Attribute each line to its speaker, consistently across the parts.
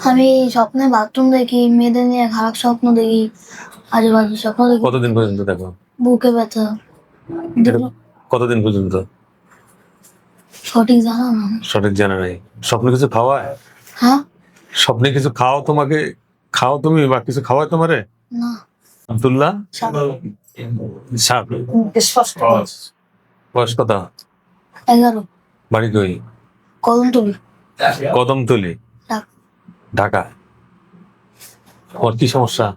Speaker 1: আমি স্বপ্নে বাথরুম দেখি, মেয়েদের নিয়ে খারাপ স্বপ্ন দেখি, আজে বাজে স্বপ্ন দেখি,
Speaker 2: কতদিন পর্যন্ত দেখো?
Speaker 1: বুকে ব্যথা।
Speaker 2: এটা কতদিন পর্যন্ত?
Speaker 1: সঠিক জানা না।
Speaker 2: সঠিক জানা নেই। স্বপ্নে কিছু খাওয়ায়?
Speaker 1: হ্যাঁ?
Speaker 2: স্বপ্নে কিছু খাও তোমাকে? খাও তুমি বা কিছু খাওয়ায় তোমারে?
Speaker 1: না।
Speaker 2: আব্দুল্লাহ
Speaker 1: সাত।
Speaker 2: সাত।
Speaker 1: স্পষ্ট।
Speaker 2: বয়স কত?
Speaker 1: 11।
Speaker 2: বাড়ি কই?
Speaker 1: কদমতলী।
Speaker 2: কদমতলী,
Speaker 1: ঢাকা।
Speaker 2: ঢাকা। ওর কি সমস্যা?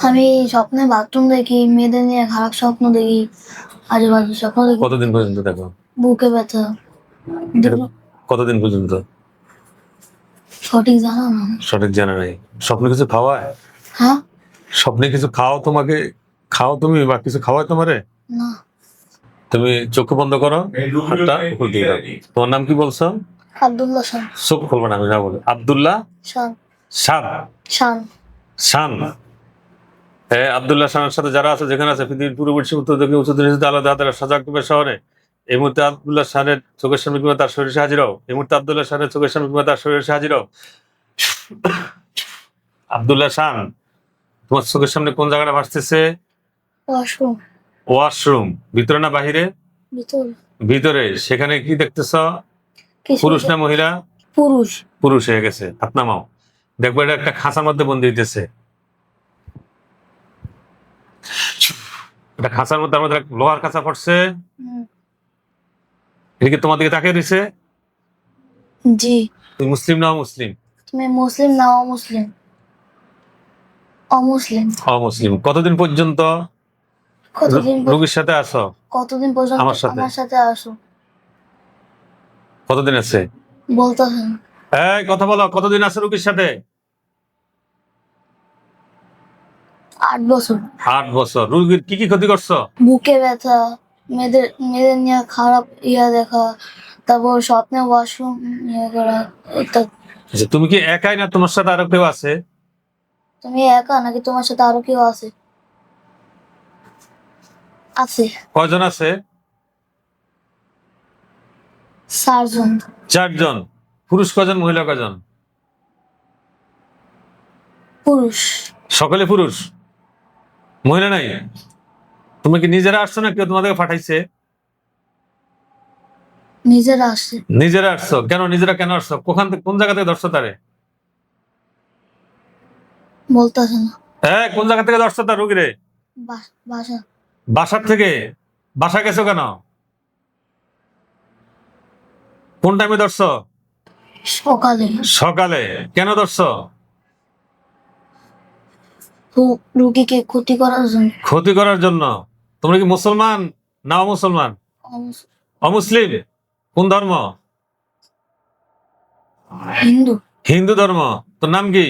Speaker 1: আমি স্বপ্নে বাথরুম দেখি, মেয়েদের নিয়ে খারাপ স্বপ্ন দেখি, আজে বাজে স্বপ্ন দেখি,
Speaker 2: কতদিন পর্যন্ত দেখো?
Speaker 1: বুকে ব্যথা।
Speaker 2: এটা কতদিন পর্যন্ত?
Speaker 1: সঠিক জানা না।
Speaker 2: সঠিক জানা নেই। স্বপ্নে কিছু খাওয়ায়?
Speaker 1: হ্যাঁ?
Speaker 2: স্বপ্নে কিছু খাও তোমাকে? খাও তুমি বা কিছু খাওয়ায় তোমারে?
Speaker 1: না।
Speaker 2: তুমি চোখ বন্ধ করো, হাতটা উপর দিয়ে দাও। তোমার নাম কি বলছো?
Speaker 1: আব্দুল্লাহ শান।
Speaker 2: চোখ খুলবে না, আমি না বলি। আব্দুল্লাহ
Speaker 1: শান।
Speaker 2: শান।
Speaker 1: শান।
Speaker 2: শান। হ্যাঁ, আব্দুল্লাহ শানের সাথে যারা আছে, যেখানে আছে পৃথিবীর পূর্ববর্তী উত্তর থেকে উচ্চ দিনে আলাদা আলাদা সাজাক শহরে, এই মুহূর্তে আব্দুল্লাহ শানের চোখের সামনে কিংবা তার শরীরে হাজির হও। এই মুহূর্তে আব্দুল্লাহ শানের চোখের সামনে কিংবা তার শরীরে হাজির হও। আব্দুল্লাহ শান, তোমার চোখের সামনে কোন জায়গাটা ভাসতেছে?
Speaker 1: ওয়াশরুম।
Speaker 2: ওয়াশরুম। ভিতরে না বাহিরে?
Speaker 1: ভিতর।
Speaker 2: ভিতরে। সেখানে কি দেখতেছ?
Speaker 1: কিছু
Speaker 2: পুরুষ না মহিলা?
Speaker 1: পুরুষ।
Speaker 2: পুরুষ হয়ে গেছে। হাত নামাও। দেখবো এটা একটা খাঁচার মধ্যে বন্দি হইতেছে। এটা খাঁচার মধ্যে, আমাদের লোহার খাঁচা পড়ছে। এটা কি তোমার দিকে তাকিয়ে দিছে?
Speaker 1: জি।
Speaker 2: তুমি মুসলিম না অমুসলিম?
Speaker 1: তুমি মুসলিম না অমুসলিম? অমুসলিম।
Speaker 2: অমুসলিম। কতদিন পর্যন্ত
Speaker 1: কতদিন
Speaker 2: রোগীর সাথে আছো?
Speaker 1: কতদিন পর্যন্ত
Speaker 2: আমার সাথে।
Speaker 1: আমার সাথে আসো?
Speaker 2: কতদিন আছে?
Speaker 1: বলতেছেন।
Speaker 2: এই কথা বলো, কতদিন আছে রোগীর সাথে?
Speaker 1: 8 বছর।
Speaker 2: 8 বছর। রোগীর কি কি ক্ষতি করছো?
Speaker 1: বুকে ব্যথা, মেয়েদের নিয়ে খারাপ দেখা, তারপর স্বপ্নে ওয়াশরুম করা ইত্যাদি।
Speaker 2: আচ্ছা, তুমি কি একাই না তোমার সাথে আরো কেউ আছে?
Speaker 1: তুমি একা নাকি তোমার সাথে আরো কেউ আছে? আছে।
Speaker 2: কয়জন আছে?
Speaker 1: 4 জন।
Speaker 2: 4 জন। পুরুষ কয়জন, মহিলা কয়জন?
Speaker 1: পুরুষ।
Speaker 2: সকলে পুরুষ, মহিলা নাই? তুমি কি নিজেরা আসছো না কেউ তোমাদেরকে পাঠাইছে?
Speaker 1: নিজেরা আসছে।
Speaker 2: নিজেরা আসছো। কেন নিজেরা কেন আসছো? কোন জায়গা থেকে ধরছো তারে?
Speaker 1: বলতেছে না।
Speaker 2: হ্যাঁ, কোন জায়গা থেকে ধরছো তার রোগীরে?
Speaker 1: বাসা।
Speaker 2: বাসার থেকে। বাসা গেছো কেন? কোন টাইমে ধরছো?
Speaker 1: সকালে।
Speaker 2: সকালে। কেন ধরছো?
Speaker 1: রুগীকে ক্ষতি করার জন্য।
Speaker 2: ক্ষতি করার জন্য। তোমরা কি মুসলমান না অমুসলমান? অমুসলিম। কোন ধর্ম?
Speaker 1: হিন্দু।
Speaker 2: হিন্দু ধর্ম। তোর নাম কি?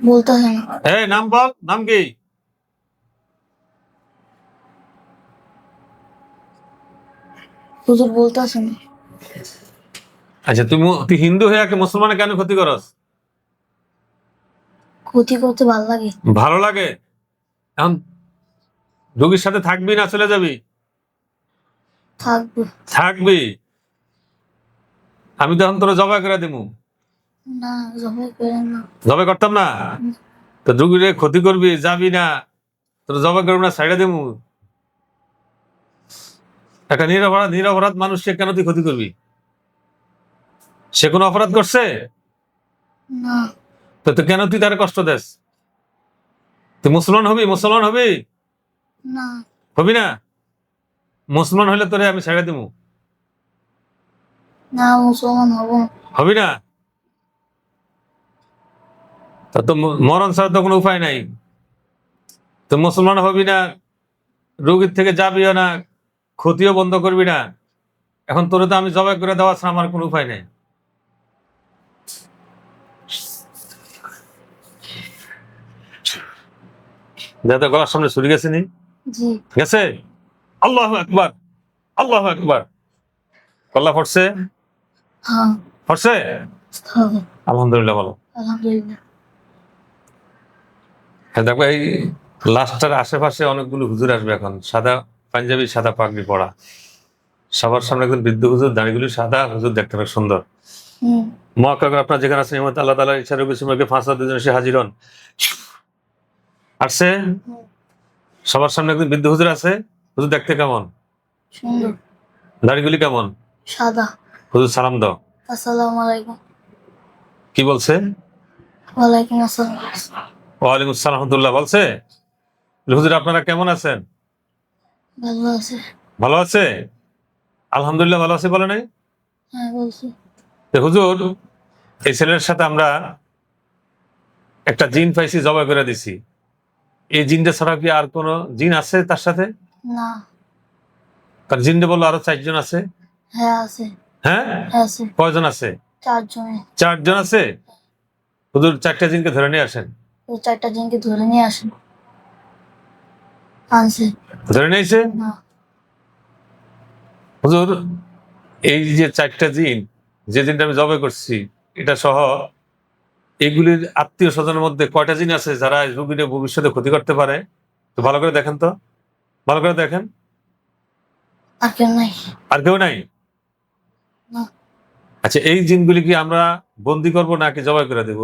Speaker 1: বলতেছে না।
Speaker 2: এই নাম বল, নাম কি?
Speaker 1: হুজুর বলতেছে না।
Speaker 2: আচ্ছা, তুই হিন্দু হয়ে মুসলমানের কেন ক্ষতি করস?
Speaker 1: ক্ষতি করতে ভালো লাগে।
Speaker 2: ভালো লাগে। এখন রোগীর সাথে থাকবি না চলে যাবি?
Speaker 1: থাকবো।
Speaker 2: থাকবি। আমি তখন তোরা জবাই করে দিব।
Speaker 1: না, জবাই করেন না।
Speaker 2: জবাই করতাম না? তো রোগীরে ক্ষতি করবি, যাবি না, তোরা জবাই করবি না, ছাইড়া দেবো? একটা নিরপরাধ মানুষকে কেন তুই ক্ষতি করবি? সে কোনো অপরাধ করছে?
Speaker 1: না।
Speaker 2: তো কেন তুই তার কষ্ট দেস? তুই মুসলমান হবি? মুসলমান হবি?
Speaker 1: না।
Speaker 2: হবি না? মুসলমান হলে তোরে আমি ছেড়ে দিব।
Speaker 1: না, মুসলমান হব।
Speaker 2: হবি না? তা তো মরণ ছাড়া তো কোনো উপায় নাই। তো মুসলমান হবি না, রোগীর থেকে যাবিও না, ক্ষতিও বন্ধ করবি না। এখন তোরে তো আমি জবাই করে দেওয়া ছাড়া আমার কোনো উপায় নেই। যাতে গলার সামনে ছুরি গেছে নি?
Speaker 1: জি।
Speaker 2: গেছে? আল্লাহু আকবার, আল্লাহু আকবার। কল্লা পড়ছে?
Speaker 1: হ্যাঁ।
Speaker 2: পড়ছে? আলহামদুলিল্লাহ বলো।
Speaker 1: আলহামদুলিল্লাহ।
Speaker 2: হ্যাঁ, দেখো এই লাস্টটার আশেপাশে অনেকগুলো হুজুর আসবে এখন, সাদা পাঞ্জাবি, সাদা পাগড়ি পরা। সবার সামনে একজন বৃদ্ধ হুজুর, দাড়িগুলি সাদা, হুজুর দেখতে অনেক সুন্দর।
Speaker 1: হুম।
Speaker 2: মহাকার আপনার যেখানে আছেন এই মুহূর্তে আল্লাহ তাআলার ইচ্ছার বিসমিল্লাহি 5 দিন এসে হাজির হন। আসছে সবার সামনে একজন বৃদ্ধ হুজুর আছে, হুজুর দেখতে কেমন,
Speaker 1: সুন্দর,
Speaker 2: দাড়িগুলি কেমন,
Speaker 1: সাদা।
Speaker 2: হুজুর সালাম দাও।
Speaker 1: আসসালামু আলাইকুম।
Speaker 2: কি বলছে?
Speaker 1: ওয়ালাইকুম আসসালাম।
Speaker 2: ওয়ালাইকুম আসসালাম রাহমাতুল্লাহ বলছে। হুজুর আপনারা কেমন আছেন?
Speaker 1: ভালো আছে।
Speaker 2: ভালো আছে? আলহামদুলিল্লাহ ভালো আছে বলে নাই?
Speaker 1: হ্যাঁ বলছি।
Speaker 2: তো হুজুর এই ছেলের সাথে আমরা একটা জিন পাইছি, জবাই করে দিছি। এই জিনটা ছাড়া কি আর কোন জিন আছে তার সাথে?
Speaker 1: না।
Speaker 2: কারণ জিনটা বললো আরো 4 জন আছে।
Speaker 1: হ্যাঁ আছে।
Speaker 2: হ্যাঁ,
Speaker 1: হ্যাঁ আছে।
Speaker 2: কয়জন আছে?
Speaker 1: 4 জনে।
Speaker 2: 4 জন আছে। হুজুর 4টা জিনকে ধরে নিয়ে আসেন।
Speaker 1: ওই 4টা জনকে ধরে নিয়ে আসেন। আনছে।
Speaker 2: ধরে নিয়েছে
Speaker 1: না।
Speaker 2: হুজুর। এই যে 4টা জিন, যে জিনটা আমি জবাই করছি এটা সহ এগুলির আত্মীয় স্বজনের মধ্যে কয়টা জিন আছে যারা রোগীর ভবিষ্যতে ক্ষতি করতে পারে? তো ভালো করে দেখেন তো, ভালো করে দেখেন।
Speaker 1: আর কেউ নাই।
Speaker 2: আর কেউ নাই?
Speaker 1: না।
Speaker 2: আচ্ছা, এই জিনগুলি কি আমরা বন্দি করব নাকি জবাই করে দেব?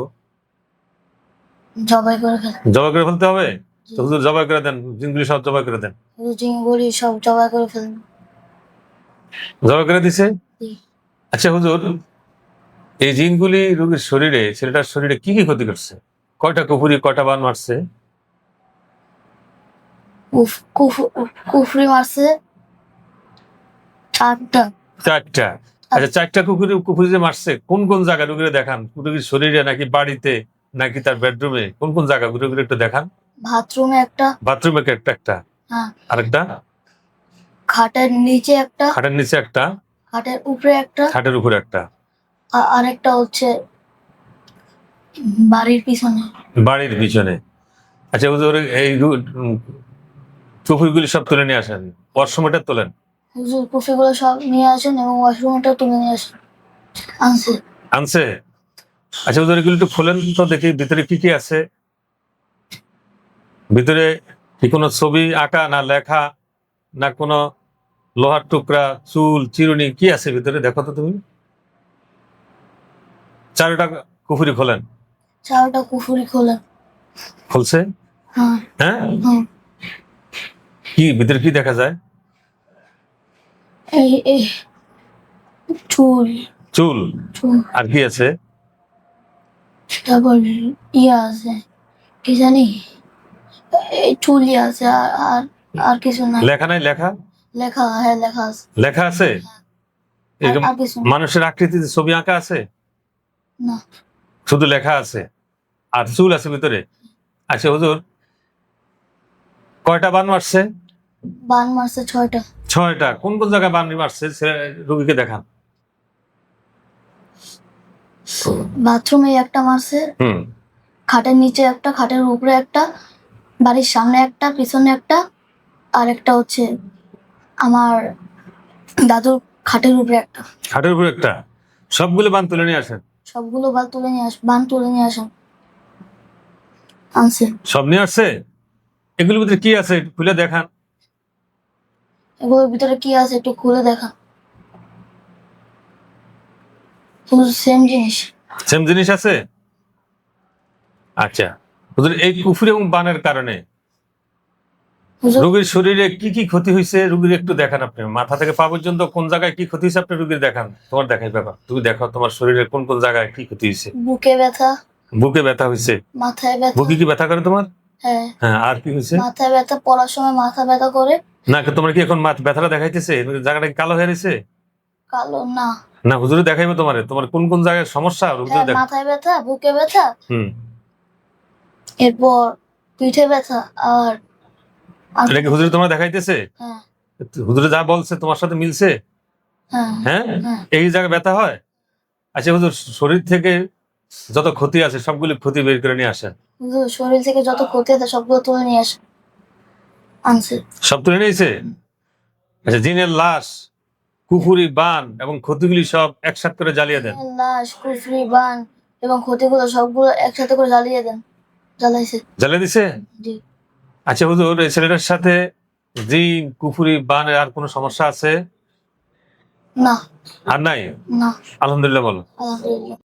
Speaker 1: জবাই করে ফেল।
Speaker 2: জবাই করে ফেলতে হবে। তো হুজুর জবাই করে দেন, জিনগুলি সব জবাই করে দেন।
Speaker 1: জিনগুলি সব জবাই করে ফেলেন।
Speaker 2: জবাই করে দিছে।
Speaker 1: জি।
Speaker 2: আচ্ছা হুজুর, এই জিনগুলি রোগীর শরীরে, ছেলেটার শরীরে কি কি ক্ষতি করছে? কয়টা কুফুরি, কয়টা বান মারছে?
Speaker 1: কুফরি মারছে 4টা।
Speaker 2: 4টা। আচ্ছা, 4টা কুকুরি যে মারছে কোন কোন জায়গা রোগীরে দেখান? রোগীর শরীরে নাকি বাড়িতে নাকি তার বেডরুমে, কোন কোন জায়গা রোগীর একটু দেখান।
Speaker 1: বাথরুমে একটা।
Speaker 2: বাথরুমে একটা একটা,
Speaker 1: হ্যাঁ।
Speaker 2: আরেকটা
Speaker 1: খাটের নিচে একটা।
Speaker 2: খাটের নিচে একটা,
Speaker 1: খাটের উপরে একটা।
Speaker 2: খাটের উপরে একটা,
Speaker 1: আরেকটা হচ্ছে বাড়ির পিছনে।
Speaker 2: বাড়ির পিছনে। আচ্ছা হুজুর, এই কুকুরগুলি সব তুলে নিয়ে আসেন, ওয়াশরুমটা তোলেন।
Speaker 1: হুজুর কফিগুলো সব নিয়ে আসেন এবং ওয়াশরুমটা তুলে নিয়ে আসেন। আনছে।
Speaker 2: আনছে। আচ্ছা হুজুর, এগুলো একটু খোলেন তো দেখি ভিতরে কি কি আছে। ভিতরে কি কোনো ছবি আঁকা, না লেখা, না কোনো লোহার টুকরা, চুল, চিরুনি, কি আছে ভিতরে দেখো তো তুমি। 4টা কুফুরি খোলেন।
Speaker 1: 4টা কুফুরি খোলেন।
Speaker 2: খুলছে।
Speaker 1: হ্যাঁ।
Speaker 2: হ্যাঁ,
Speaker 1: হ্যাঁ।
Speaker 2: কি ভিতরে কি দেখা যায়?
Speaker 1: এই এই চুল।
Speaker 2: চুল।
Speaker 1: চুল।
Speaker 2: আর কি আছে?
Speaker 1: তারপর আছে কি জানি, এই চুলই আছে আর আর কিছু নাই।
Speaker 2: লেখা নাই? লেখা,
Speaker 1: লেখা, হ্যাঁ লেখা আছে।
Speaker 2: লেখা আছে। এরকম
Speaker 1: আর কিছু না।
Speaker 2: মানুষের আকৃতিতে ছবি আঁকা আছে?
Speaker 1: না।
Speaker 2: শুধু লেখা আছে আর চুল আছে ভিতরে। আচ্ছা হুজুর, কয়টা বান মারছে?
Speaker 1: বান মারছে 6টা।
Speaker 2: 6টা। কোন কোন জায়গায় বান মারছে রোগীকে দেখান।
Speaker 1: বাথরুমে একটা মারছে।
Speaker 2: হুম।
Speaker 1: খাটের নিচে একটা, খাটের উপরে একটা, বাড়ির সামনে একটা, পিছনে একটা, আর একটা হচ্ছে আমার দাদুর খাটের উপরে একটা।
Speaker 2: খাটের উপরে একটা। সবগুলো বান তুলে নিয়ে আসেন।
Speaker 1: সবগুলো বান তুলে নিয়ে আসেন। আনছে।
Speaker 2: সব নিয়ে আসছে। এগুলোর ভিতরে কি আছে একটু খুলে দেখান।
Speaker 1: এগুলোর ভিতরে কি আছে একটু খুলে দেখা। সেম জিনিস।
Speaker 2: সেম জিনিস আছে। আচ্ছা হুজুর, এই কুফরি এবং বানের কারণে
Speaker 1: হুজুর
Speaker 2: রোগীর শরীরে কি কি ক্ষতি হয়েছে রোগীর একটু দেখান। আপনি মাথা থেকে পা পর্যন্ত কোন জায়গায় কি ক্ষতি হয়েছে আপনি রোগীর দেখান। তোমার দেখাই ব্যাপার, তুমি দেখো তোমার শরীরে কোন কোন জায়গায় কি ক্ষতি হয়েছে।
Speaker 1: বুকে ব্যথা,
Speaker 2: বুকে ব্যথা হয়েছে।
Speaker 1: মাথায় ব্যথা।
Speaker 2: বুকে কি ব্যথা করে তোমার?
Speaker 1: হ্যাঁ।
Speaker 2: হ্যাঁ, আর কি হয়েছে?
Speaker 1: মাথায় ব্যথা, পড়ার সময় মাথা ব্যথা করে।
Speaker 2: না, তোমার কি এখন ব্যথাটা দেখাইতেছে? জায়গাটা কি কালো হয়ে গেছে?
Speaker 1: কালো না।
Speaker 2: না, হুজুরে দেখাইবে তোমারে, তোমার কোন কোন জায়গায় সমস্যা হুজুরে
Speaker 1: হ্যাঁ,
Speaker 2: দেখ।
Speaker 1: মাথায় ব্যথা, বুকে ব্যথা,
Speaker 2: হুম।
Speaker 1: এরপর পিঠে ব্যথা আর
Speaker 2: এটা কি হুজুরে তোমার দেখাইতেছে?
Speaker 1: হ্যাঁ।
Speaker 2: হুজুরে যা বলছে তোমার সাথে মিলছে?
Speaker 1: হ্যাঁ।
Speaker 2: হ্যাঁ,
Speaker 1: হ্যাঁ।
Speaker 2: এই জায়গায় ব্যথা হয়। আচ্ছা হুজুর, শরীর থেকে যত ক্ষতি আছে সবগুলি ক্ষতি বের করে নিয়ে আসেন।
Speaker 1: হুজুর শরীর থেকে যত ক্ষতি আছে সবগুলো তুলে নিয়ে আসে। আনছে।
Speaker 2: সব তুলে নিয়েছে। আচ্ছা, জিনের লাশ, কুফুরি, বান এবং ক্ষতিগুলি সব একসাথে করে জ্বালিয়ে দেন।
Speaker 1: লাশ, কুফরি, বান এবং ক্ষতিগুলো সবগুলো একসাথে করে জ্বালিয়ে দেন। জ্বালাইছে।
Speaker 2: জ্বালিয়ে দিছে।
Speaker 1: জি।
Speaker 2: আচ্ছা হুজুর, এই ছেলেটার সাথে জিন, কুফুরি, বানের আর কোনো সমস্যা আছে?
Speaker 1: না।
Speaker 2: আর নাই?
Speaker 1: না।
Speaker 2: আলহামদুলিল্লাহ বলো।
Speaker 1: আলহামদুলিল্লাহ।